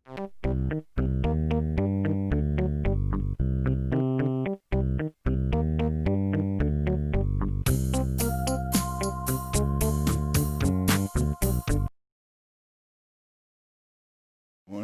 Well,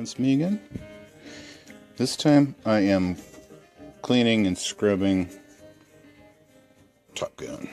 it's me again. This time I am cleaning and scrubbing Top Gun.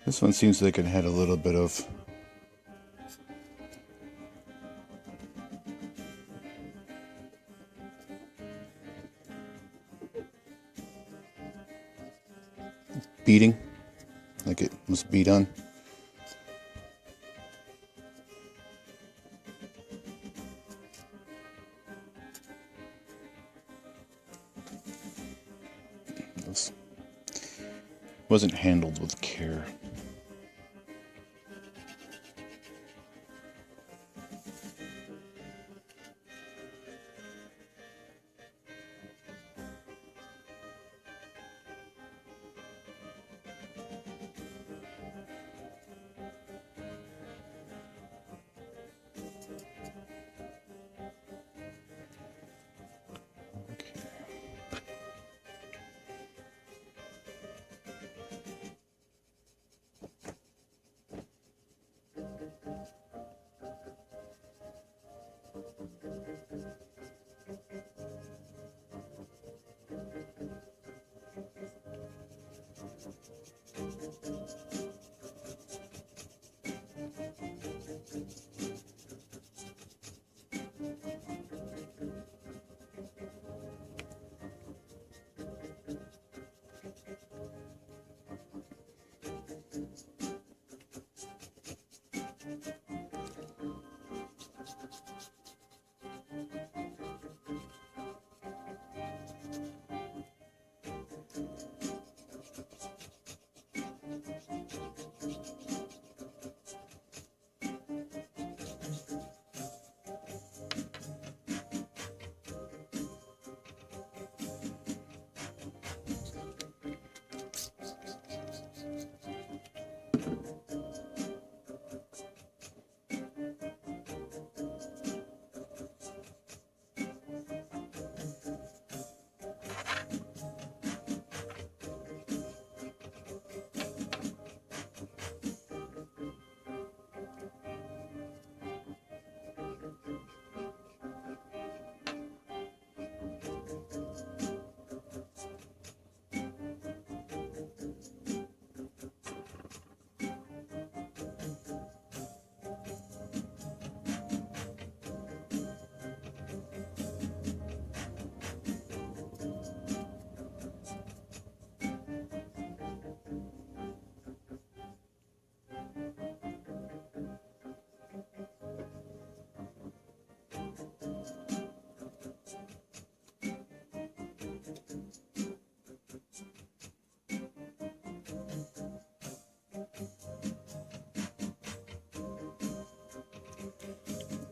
This one seems like it had a little bit of beating, like it was beat on. It wasn't handled with care.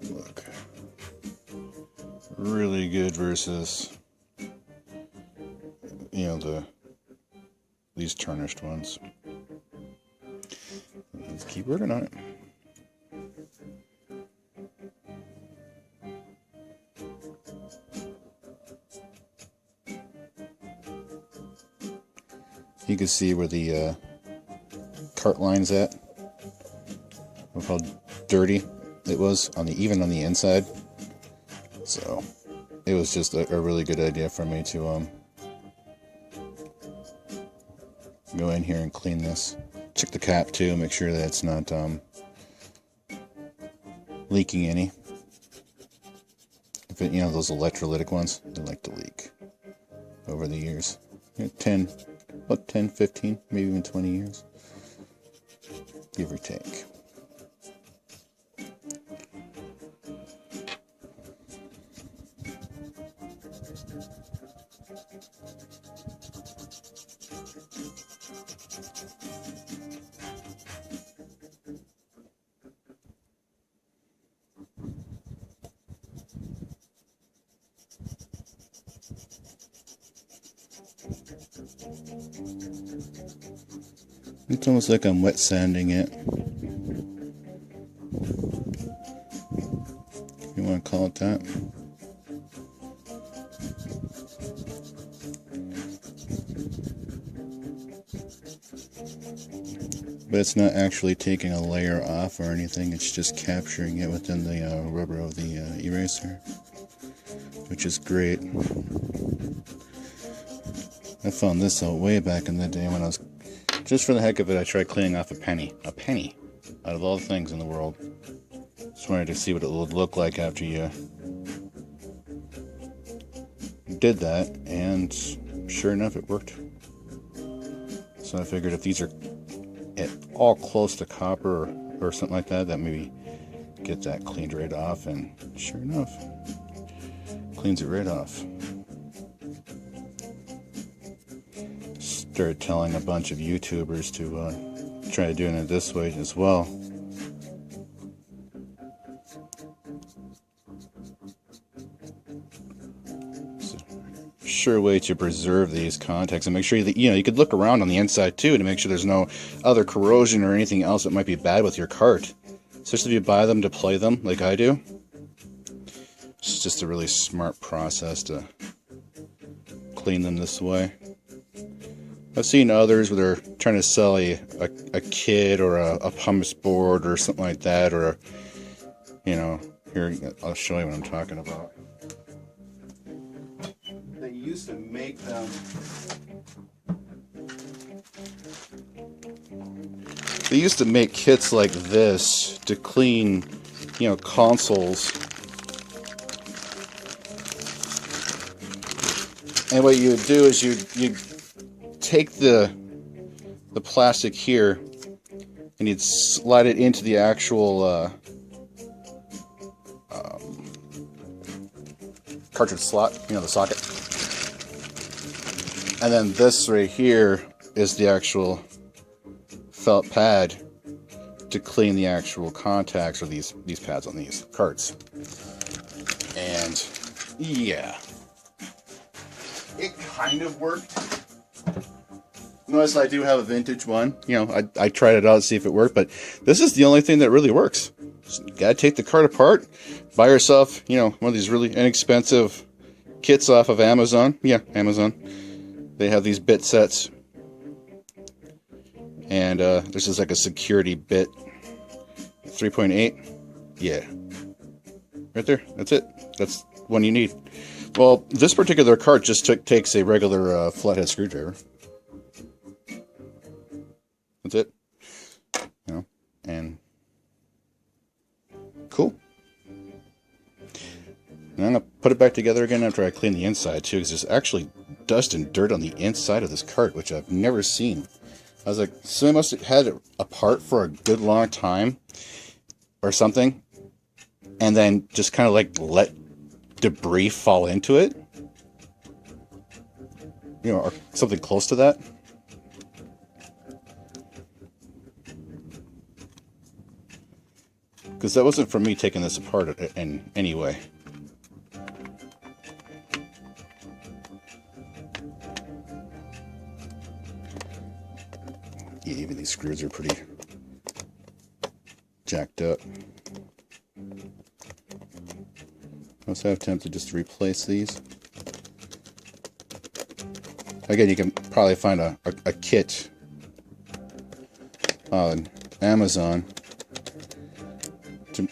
Look, really good versus, these tarnished ones. Let's keep working on it. You can see where the cart line's at. Look how dirty it was even on the inside. So it was just a really good idea for me to go in here and clean this. Check the cap too, make sure that it's not leaking any. If it, those electrolytic ones, they like to leak over the years. About 10, 15, maybe even 20 years, give or take. It's almost like I'm wet sanding it. If you want to call it that. But it's not actually taking a layer off or anything, it's just capturing it within the rubber of the eraser, which is great. I found this out way back in the day when I was, just for the heck of it, I tried cleaning off a penny. A penny! Out of all the things in the world. Just wanted to see what it would look like after you did that, and sure enough, it worked. So I figured if these are at all close to copper or something like that, that maybe get that cleaned right off, and sure enough, cleans it right off. Started telling a bunch of YouTubers to try doing it this way as well. Sure way to preserve these contacts and make sure that you could look around on the inside too to make sure there's no other corrosion or anything else that might be bad with your cart, especially if you buy them to play them like I do. It's just a really smart process to clean them this way. I've seen others where they're trying to sell a kit or a pumice board or something like that, or here I'll show you what I'm talking about. They used to make them. They used to make kits like this to clean, consoles. And what you would do is you take the plastic here and you'd slide it into the actual cartridge slot, the socket. And then this right here is the actual felt pad to clean the actual contacts or these pads on these carts. And yeah, it kind of worked. Notice I do have a vintage one. I tried it out to see if it worked, but this is the only thing that really works. So you gotta take the cart apart, buy yourself, one of these really inexpensive kits off of Amazon. Yeah, Amazon. They have these bit sets. And this is like a security bit. 3.8. Yeah. Right there. That's it. That's one you need. Well, this particular cart just takes a regular flathead screwdriver. That's it. And cool. And I'm going to put it back together again after I clean the inside too, because there's actually dust and dirt on the inside of this cart, which I've never seen. I was like, somebody must have had it apart for a good long time or something, and then just kind of like let debris fall into it, or something close to that. Because that wasn't from me taking this apart in any way. Yeah, even these screws are pretty jacked up. I was tempted just to replace these. Again, you can probably find a kit on Amazon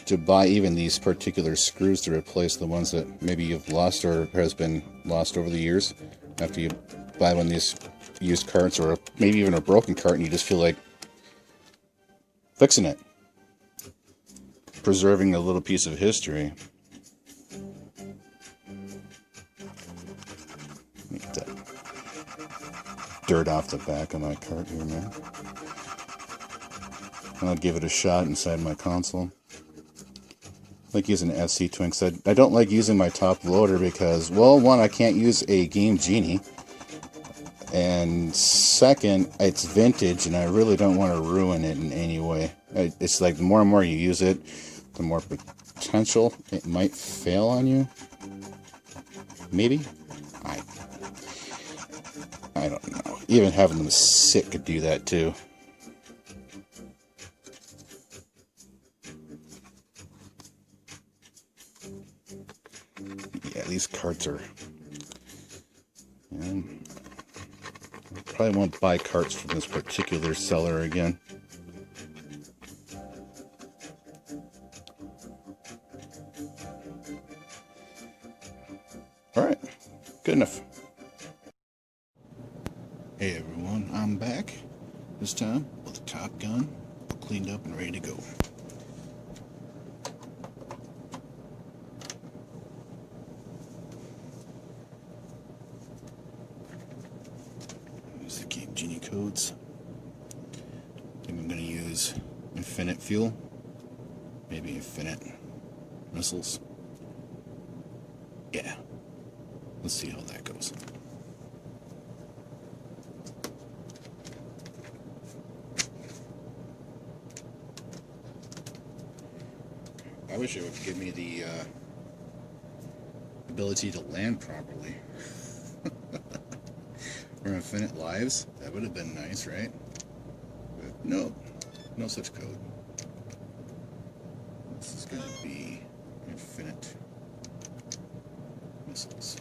to buy even these particular screws to replace the ones that maybe you've lost or has been lost over the years after you buy one of these used carts, or maybe even a broken cart, and you just feel like fixing it, preserving a little piece of history. Get that dirt off the back of my cart here, man. I'll give it a shot inside my console. I like using SC Twinks. I don't like using my top loader because, well, one, I can't use a Game Genie, and second, it's vintage and I really don't want to ruin it in any way. It's like the more and more you use it, the more potential it might fail on you. Maybe? I don't know. Even having them sit could do that too. Yeah, these carts are... probably won't buy carts from this particular seller again. Alright, good enough. Hey everyone, I'm back. This time with the Top Gun cleaned up and ready to go. Use the Cape Genie codes. I think I'm going to use infinite fuel, maybe infinite missiles. Yeah, let's see how that goes. I wish it would give me the ability to land properly. Or infinite lives. That would have been nice, right? But no, no such code. This is going to be infinite missiles.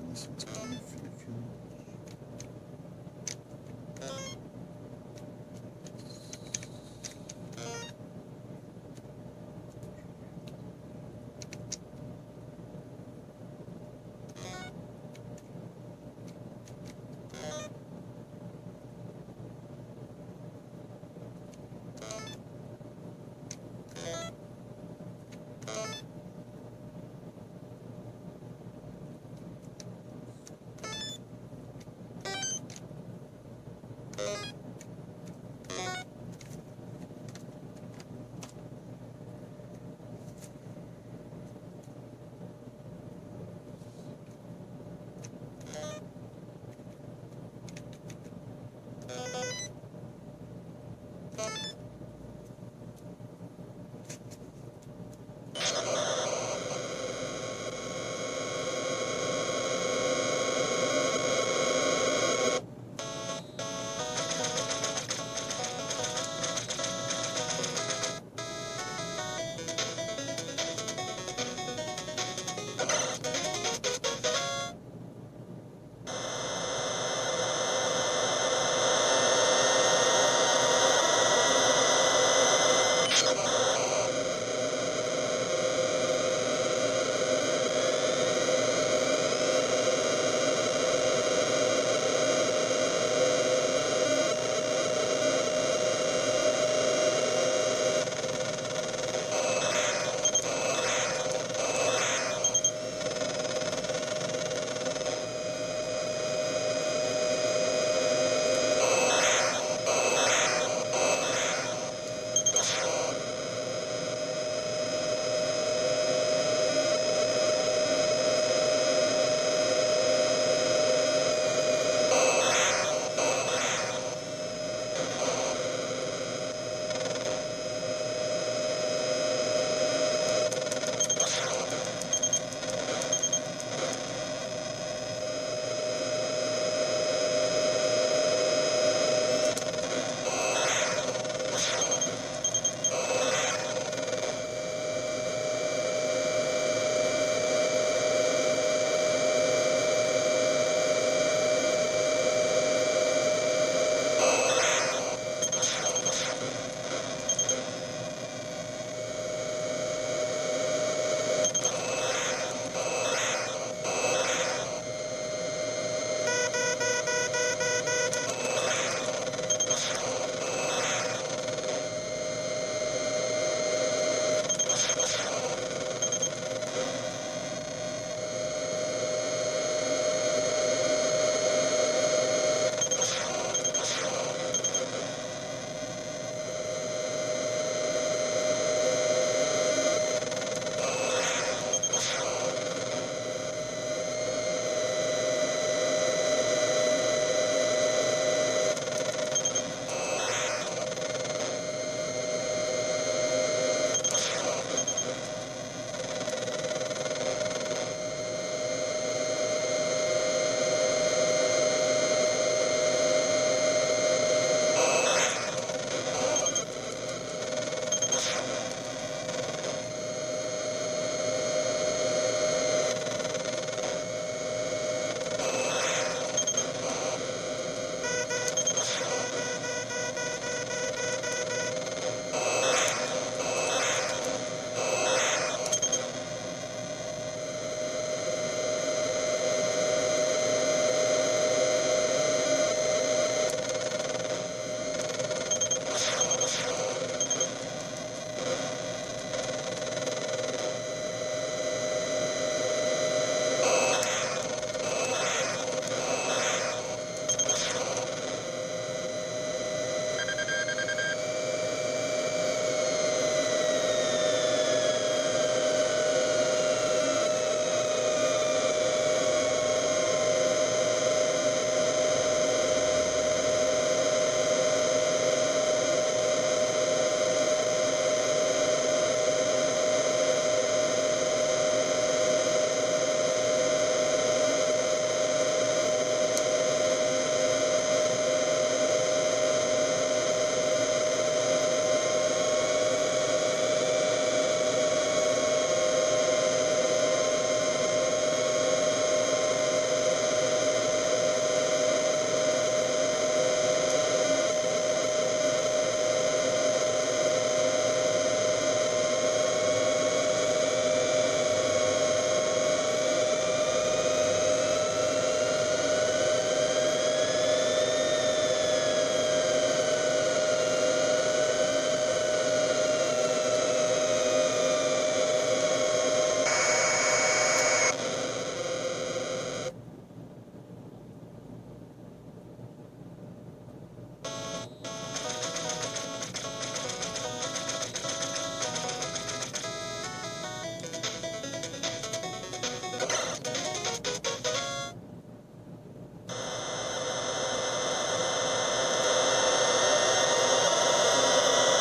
This one's called infinite fuel.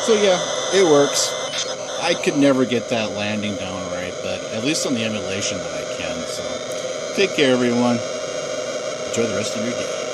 So yeah, it works. I could never get that landing down right, but at least on the emulation that I can. So take care, everyone. Enjoy the rest of your day.